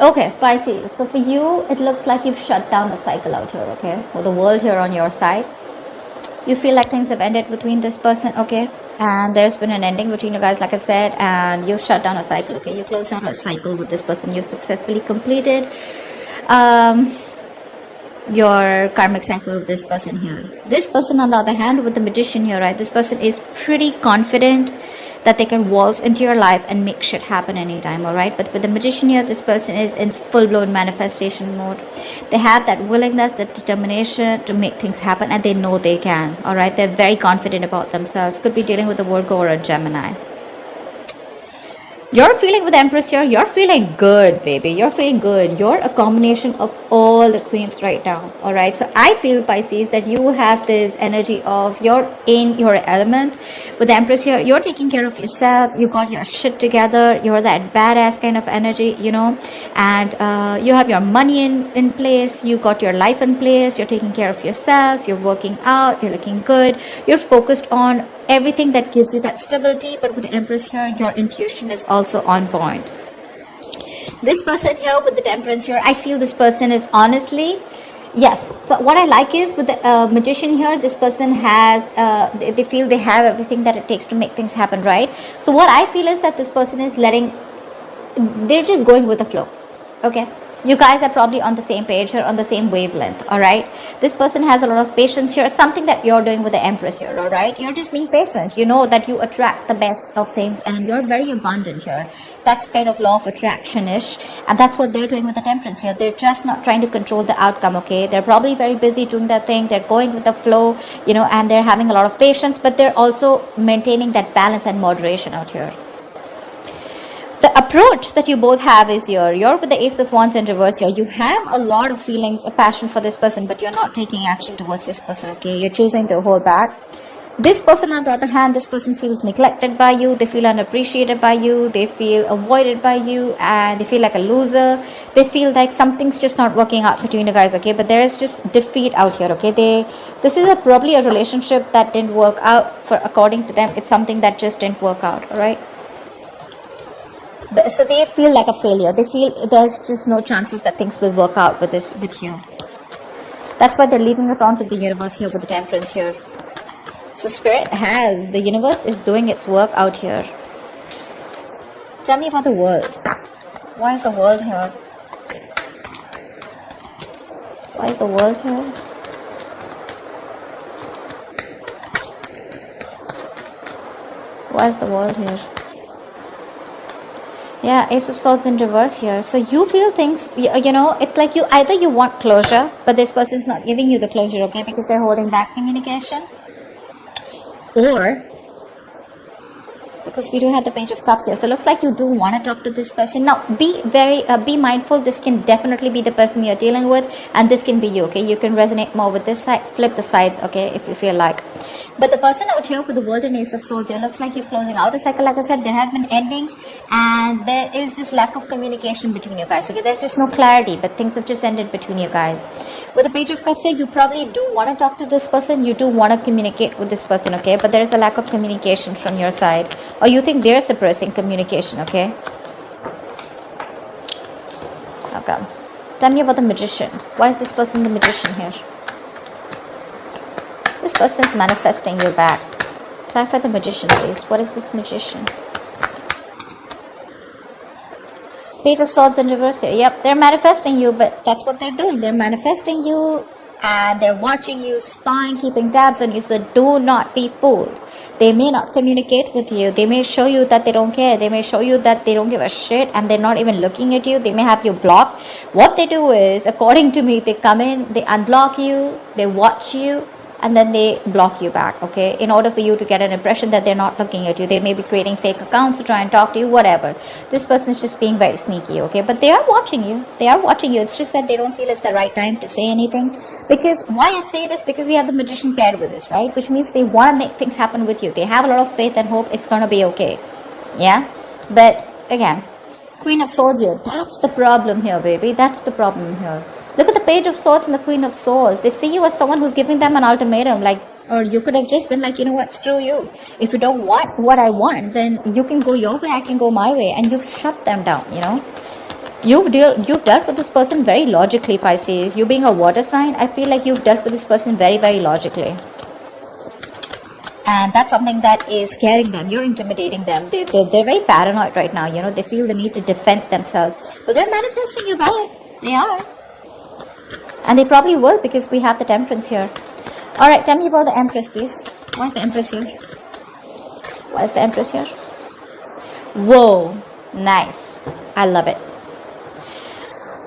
Okay, Pisces. So for you, it looks like you've shut down a cycle out here, okay? With the world here on your side. You feel like things have ended between this person, okay? And there's been an ending between you guys, like I said, and you've shut down a cycle, okay? You closed down a cycle with this person. You've successfully completed your karmic cycle with this person here. This person, on the other hand, with the magician here, right? This person is pretty confident that they can waltz into your life and make shit happen anytime, all right? But with the magician here, this person is in full-blown manifestation mode. They have that willingness, that determination to make things happen, and they know they can, all right? They're very confident about themselves. Could be dealing with a Virgo or a Gemini. You're feeling with the Empress here, you're feeling good, baby. You're feeling good. You're a combination of all the queens right now, all right? So I feel, Pisces, that you have this energy of you're in your element. With the Empress here, you're taking care of yourself. You got your shit together. You're that badass kind of energy, you know, and you have your money in place. You got your life in place. You're taking care of yourself. You're working out. You're looking good. You're focused on everything that gives you that stability. But with the Empress here, your intuition is also on point. This person here with the Temperance here, I feel this person is honestly, yes. So what I like is with the magician here, this person has they feel they have everything that it takes to make things happen, right? So what I feel is that this person is they're just going with the flow. Okay, you guys are probably on the same page or on the same wavelength, all right? This person has a lot of patience here, something that you're doing with the Empress here, all right? You're just being patient. You know that you attract the best of things and you're very abundant here. That's kind of law of attraction-ish, and that's what they're doing with the Temperance here. They're just not trying to control the outcome, okay? They're probably very busy doing their thing. They're going with the flow, you know, and they're having a lot of patience, but they're also maintaining that balance and moderation out here. The approach that you both have is you're with the Ace of Wands in reverse here. You have a lot of feelings, a passion for this person, but you're not taking action towards this person, okay? You're choosing to hold back. This person, on the other hand, this person feels neglected by you. They feel unappreciated by you. They feel avoided by you, and they feel like a loser. They feel like something's just not working out between you guys, okay? But there is just defeat out here, okay? This is probably a relationship that didn't work out for, according to them. It's something that just didn't work out, all right? So they feel like a failure. They feel there's just no chances that things will work out with you. That's why they're leaving it on to the universe here with the Temperance here. So the universe is doing its work out here. Tell me about the world. Why is the world here? Why is the world here? Why is the world here? Yeah, Ace of Swords in reverse here. So you feel things, you know, it's like either you want closure, but this person's not giving you the closure, okay, because they're holding back communication. Or, because we do have the Page of Cups here, so it looks like you do want to talk to this person. Now, be mindful. This can definitely be the person you're dealing with, and this can be you, okay? You can resonate more with this side, flip the sides, okay, if you feel like. But the person out here with the World and Ace of Swords here, looks like you're closing out a cycle. Like I said, there have been endings, and there is this lack of communication between you guys, okay? There's just no clarity, but things have just ended between you guys. With the Page of Cups here, you probably do want to talk to this person. You do want to communicate with this person, okay? But there is a lack of communication from your side. Or you think they're suppressing communication, okay? Okay. Tell me about the Magician. Why is this person the Magician here? This person's manifesting you back. Clarify the Magician, please. What is this Magician? Page of Swords in reverse here. Yep, they're manifesting you, but that's what they're doing. They're manifesting you, and they're watching you, spying, keeping tabs on you, so do not be fooled. They may not communicate with you. They may show you that they don't care. They may show you that they don't give a shit and they're not even looking at you. They may have you blocked. What they do is, according to me, they come in, they unblock you, they watch you, and then they block you back, okay? In order for you to get an impression that they're not looking at you. They may be creating fake accounts to try and talk to you, whatever. This person's just being very sneaky, okay? But they are watching you. They are watching you. It's just that they don't feel it's the right time to say anything. Because why I'd say this, because we have the Magician paired with this, right? Which means they want to make things happen with you. They have a lot of faith and hope it's going to be okay. Yeah? But again, Queen of Swords here. That's the problem here, baby. That's the problem here. Look at the Page of Swords and the Queen of Swords. They see you as someone who's giving them an ultimatum. Like, or you could have just been like, you know what, screw you. If you don't want what I want, then you can go your way, I can go my way. And you've shut them down, you know. You've dealt with this person very logically, Pisces. You being a water sign, I feel like you've dealt with this person very, very logically. And that's something that is scaring them. You're intimidating them. They're very paranoid right now. You know, they feel the need to defend themselves. But they're manifesting you back. They are. And they probably will, because we have the Temperance here. Alright, tell me about the Empress, please. Why is the Empress here? Why is the Empress here? Whoa. Nice. I love it.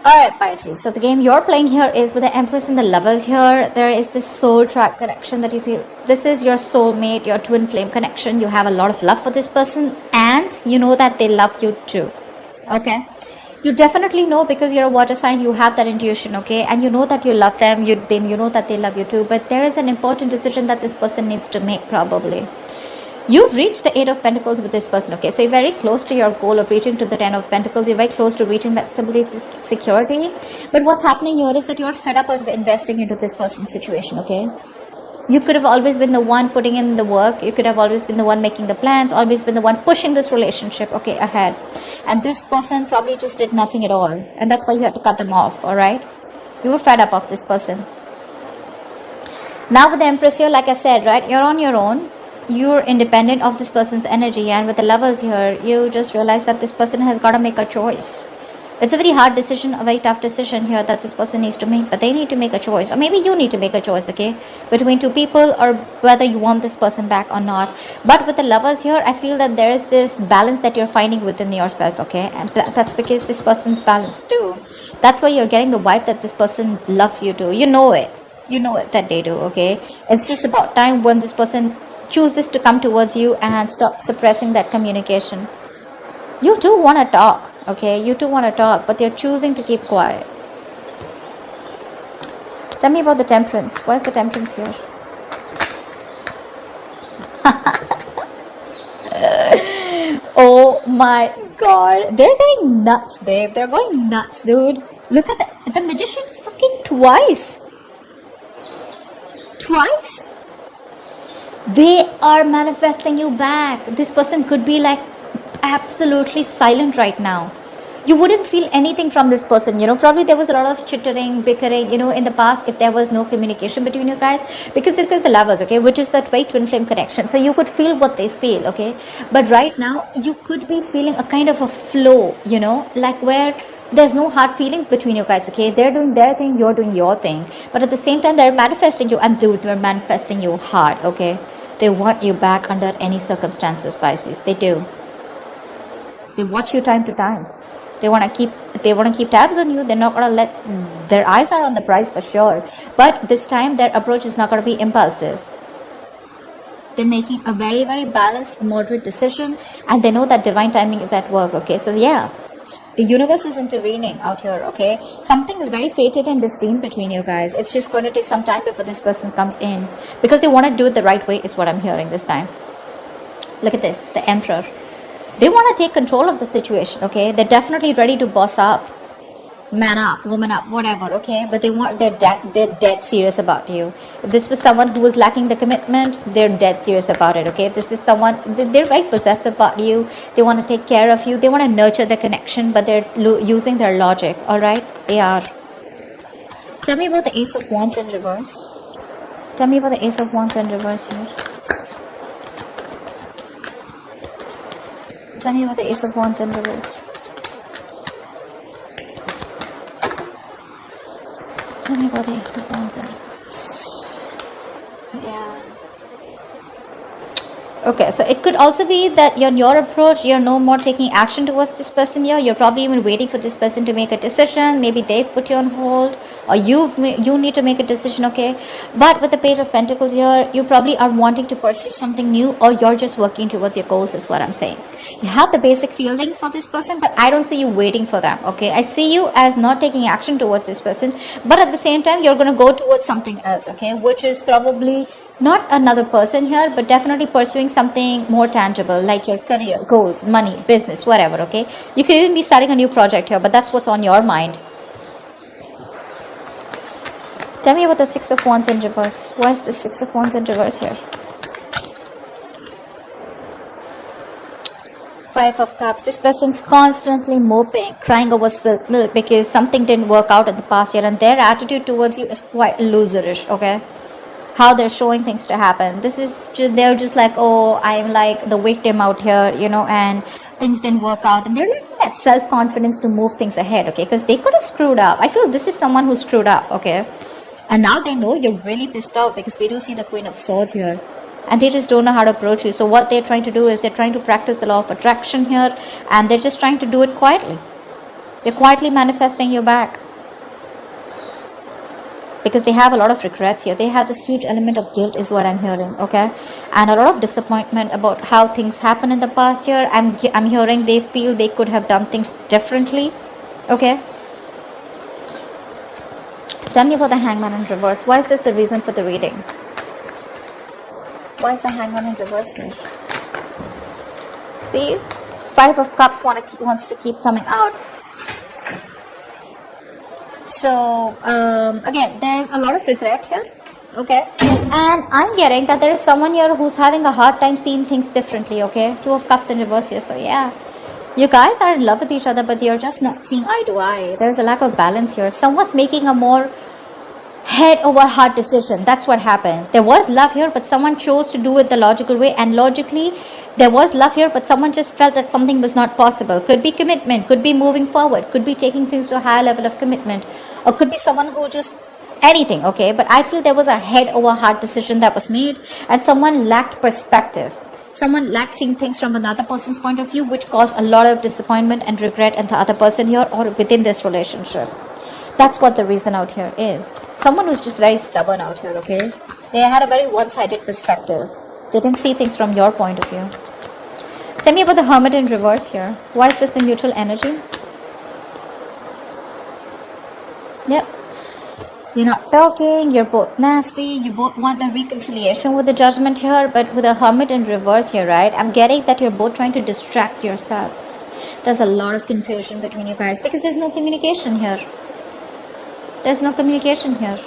Alright, Pisces. So the game you're playing here is with the Empress and the Lovers here. There is this soul tribe connection that you feel. This is your soulmate, your twin flame connection. You have a lot of love for this person, and you know that they love you too. Okay? You definitely know, because you're a water sign, you have that intuition, okay? And you know that you love them, you know that they love you too. But there is an important decision that this person needs to make, probably. You've reached the 8 of Pentacles with this person, okay? So you're very close to your goal of reaching to the 10 of Pentacles. You're very close to reaching that stability, security. But what's happening here is that you're fed up of investing into this person's situation, okay? You could have always been the one putting in the work. You could have always been the one making the plans, always been the one pushing this relationship, okay, ahead. And this person probably just did nothing at all. And that's why you had to cut them off, alright? You were fed up of this person. Now with the Empress here, like I said, right, you're on your own. You're independent of this person's energy, and with the Lovers here, you just realize that this person has got to make a choice. It's a very hard decision, a very tough decision here that this person needs to make, but they need to make a choice, or maybe you need to make a choice, okay, between two people, or whether you want this person back or not. But with the Lovers here, I feel that there is this balance that you're finding within yourself, okay, and that's because this person's balanced too. That's why you're getting the vibe that this person loves you too. You know it that they do, okay. It's just about time when this person chooses to come towards you and stop suppressing that communication. You too want to talk, okay? You too want to talk, but they're choosing to keep quiet. Tell me about the Temperance. Why is the Temperance here? Oh my god. They're going nuts, babe. They're going nuts, dude. Look at the Magician fucking twice. Twice? They are manifesting you back. This person could be like absolutely silent right now. You wouldn't feel anything from this person, you know. Probably there was a lot of chittering, bickering, you know, in the past, if there was no communication between you guys, because this is the Lovers, okay, which is that very twin flame connection. So you could feel what they feel, okay. But right now you could be feeling a kind of a flow, you know, like where there's no hard feelings between you guys, okay. They're doing their thing, you're doing your thing, but at the same time they're manifesting you, and dude, they're manifesting you hard, okay. They want you back under any circumstances, Pisces. They do. They watch you time to time. They want to keep tabs on you. They're not going to let, their eyes are on the prize for sure. But this time their approach is not going to be impulsive. They're making a very, very balanced, moderate decision, and they know that divine timing is at work, okay. So yeah, the universe is intervening out here, okay. Something is very fated and destined between you guys. It's just going to take some time before this person comes in, because they want to do it the right way, is what I'm hearing this time. Look at this, the Emperor. They want to take control of the situation, okay. They're definitely ready to boss up, man up, woman up, whatever, okay. But they're dead serious about you. If this was someone who was lacking the commitment, they're dead serious about it, okay. If this is someone, they're very possessive about you. They want to take care of you. They want to nurture the connection, but they're using their logic, all right. They are. Tell me about the Ace of Wands in reverse. Tell me about the Ace of Wands in reverse here. Tell me about the Ace of Wands in reverse. Tell me about the Ace of Wands in reverse. Yeah. Okay, so it could also be that your approach, you're no more taking action towards this person here. You're probably even waiting for this person to make a decision. Maybe they've put you on hold, or you need to make a decision, okay. But with the Page of Pentacles here, you probably are wanting to pursue something new, or you're just working towards your goals, is what I'm saying. You have the basic feelings for this person, but I don't see you waiting for them, okay. I see you as not taking action towards this person, but at the same time you're going to go towards something else, okay, which is probably not another person here, but definitely pursuing something more tangible, like your career, goals, money, business, whatever, okay. You could even be starting a new project here, but that's what's on your mind. Tell me about the Six of Wands in reverse. Why is the Six of Wands in reverse here? Five of Cups. This person's constantly moping, crying over spilled milk because something didn't work out in the past year, and their attitude towards you is quite loserish, okay? How they're showing things to happen. This is they're just like, oh, I'm like the victim out here, and things didn't work out, and they're lacking that self-confidence to move things ahead, okay? Because they could have screwed up. I feel this is someone who screwed up, okay? And now they know you're really pissed off because we do see the Queen of Swords here. And they just don't know how to approach you. So what they're trying to do is they're trying to practice the law of attraction here, and they're just trying to do it quietly. They're quietly manifesting you back because they have a lot of regrets here. They have this huge element of guilt is what I'm hearing, okay? And a lot of disappointment about how things happened in the past year. I'm hearing they feel they could have done things differently, okay? Tell me about the Hangman in reverse. Why is this the reason for the reading? Why is the Hangman in reverse here? See, Five of Cups wants to keep coming out. So again, there is a lot of regret here, okay? And I'm getting that there is someone here who's having a hard time seeing things differently, okay? Two of Cups in reverse here. So yeah, you guys are in love with each other, but you're just not seeing eye to eye. There's a lack of balance here. Someone's making a more head over heart decision. That's what happened. There was love here, but someone chose to do it the logical way, and logically there was love here, but someone just felt that something was not possible. Could be commitment, could be moving forward, could be taking things to a higher level of commitment, or could be someone who just anything, okay? But I feel there was a head over heart decision that was made, and someone lacked perspective. Someone lacked seeing things from another person's point of view, which caused a lot of disappointment and regret in the other person here or within this relationship. That's what the reason out here is. Someone was just very stubborn out here, okay? They had a very one-sided perspective. They didn't see things from your point of view. Tell me about the Hermit in reverse here. Why is this the neutral energy? Yep. You're not talking, you're both nasty, you both want a reconciliation with the Judgment here, but with the Hermit in reverse here, right? I'm getting that you're both trying to distract yourselves. There's a lot of confusion between you guys because there's no communication here. There's no communication here.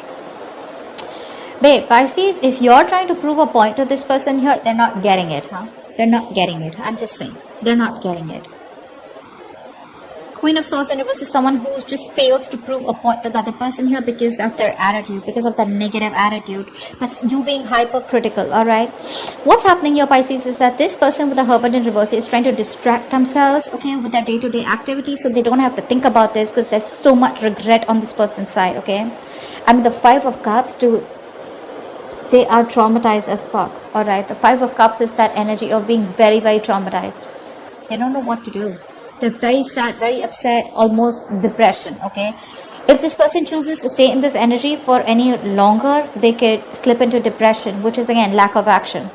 Babe, Pisces, if you're trying to prove a point to this person here, they're not getting it, huh? They're not getting it. I'm just saying. They're not getting it. Queen of Swords in reverse is someone who just fails to prove a point to the other person here because of their attitude, because of that negative attitude. That's you being hypercritical, alright? What's happening here, Pisces, is that this person with the Hermit in reverse is trying to distract themselves, okay, with their day-to-day activities so they don't have to think about this because there's so much regret on this person's side, okay? And the Five of Cups, they are traumatized as fuck, alright? The Five of Cups is that energy of being very, very traumatized. They don't know what to do. They're very sad, very upset, almost depression, okay? If this person chooses to stay in this energy for any longer, they could slip into depression, which is again lack of action.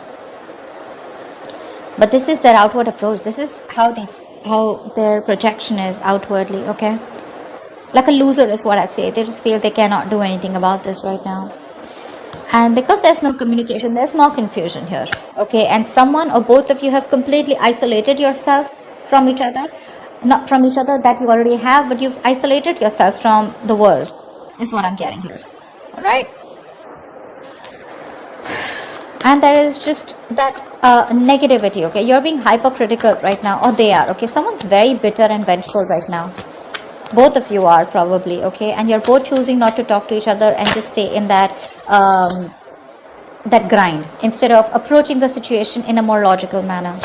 But this is their outward approach. This is how their projection is outwardly, okay? Like a loser is what I'd say. They just feel they cannot do anything about this right now. And because there's no communication, there's more confusion here, okay? And someone or both of you have completely isolated yourself from each other. Not from each other that you already have, but you've isolated yourselves from the world, is what I'm getting here. Alright? And there is just that negativity, okay? You're being hypercritical right now, or they are, okay? Someone's very bitter and vengeful right now. Both of you are probably, okay? And you're both choosing not to talk to each other and just stay in that that grind instead of approaching the situation in a more logical manner.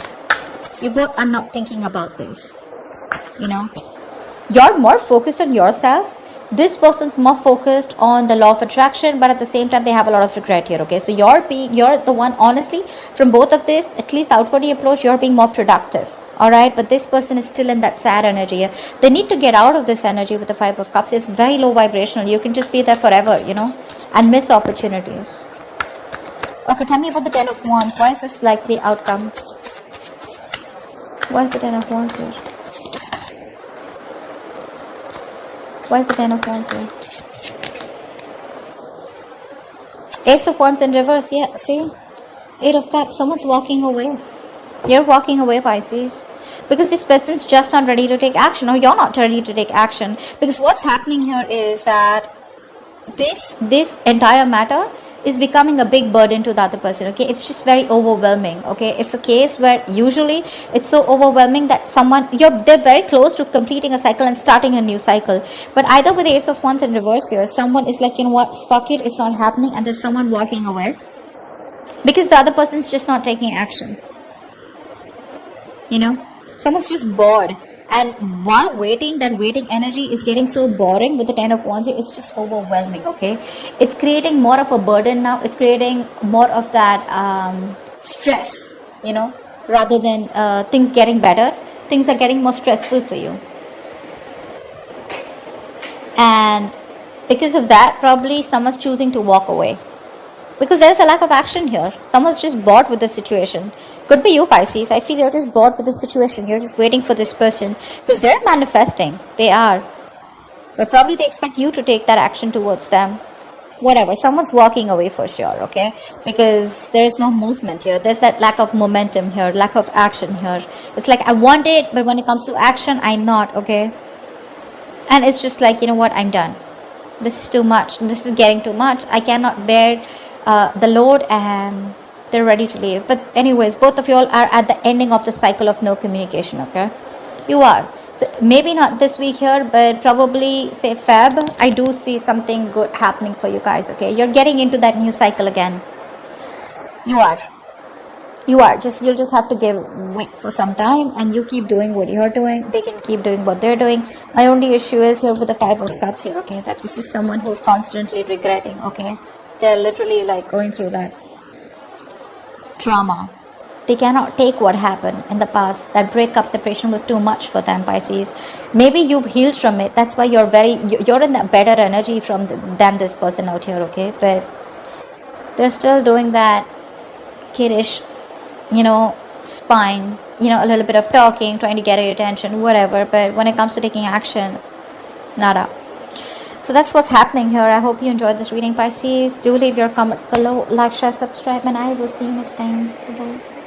You both are not thinking about this. You know, you're more focused on yourself. This person's more focused on the law of attraction, but at the same time they have a lot of regret here, okay? So you're the one, honestly, from both of this, at least outwardly approach, you're being more productive, all right? But this person is still in that sad energy here. They need to get out of this energy with the Five of Cups. It's very low vibrational. You can just be there forever, you know, and miss opportunities. Okay, tell me about the Ten of Wands. Why is this likely outcome? Why is the Ten of Wands here? Why is the Ten of Wands here? Ace of Wands in reverse. Yeah, see? Eight of Cups. Someone's walking away. You're walking away, Pisces. Because this person's just not ready to take action, or you're not ready to take action. Because what's happening here is that this entire matter is becoming a big burden to the other person. Okay, it's just very overwhelming. Okay, it's a case where usually it's so overwhelming that they're very close to completing a cycle and starting a new cycle. But either with the Ace of Wands in reverse here, someone is like, you know what, fuck it, it's not happening, and there's someone walking away because the other person's just not taking action. You know, someone's just bored, and while waiting, that waiting energy is getting so boring with the Ten of Wands. It's just overwhelming. Okay, it's creating more of a burden now. It's creating more of that stress, you know, rather than things getting better. Things are getting more stressful for you, and because of that, probably someone's choosing to walk away. Because there's a lack of action here. Someone's just bored with the situation. Could be you, Pisces. I feel you're just bored with the situation. You're just waiting for this person. Because they're manifesting. They are. But probably they expect you to take that action towards them. Whatever. Someone's walking away for sure, okay? Because there's no movement here. There's that lack of momentum here. Lack of action here. It's like, I want it, but when it comes to action, I'm not, okay? And it's just like, you know what? I'm done. This is too much. This is getting too much. I cannot bear the load, and they're ready to leave. But anyways, both of you all are at the ending of the cycle of no communication. Okay, you are. So maybe not this week here, but probably say Feb, I do see something good happening for you guys. Okay, you're getting into that new cycle again. You are. You'll just have to wait for some time, and you keep doing what you're doing. They can keep doing what they're doing. My only issue is here with the Five of Cups here. Okay, that this is someone who's constantly regretting. Okay, they're literally like going through that trauma. They cannot take what happened in the past. That breakup, separation was too much for them, Pisces. Maybe you've healed from it. That's why you're in that better energy than this person out here, okay? But they're still doing that kiddish, you know, spine, you know, a little bit of talking, trying to get your attention, whatever. But when it comes to taking action, nada. So that's what's happening here. I hope you enjoyed this reading, Pisces. Do leave your comments below, like, share, subscribe, and I will see you next time. Bye-bye.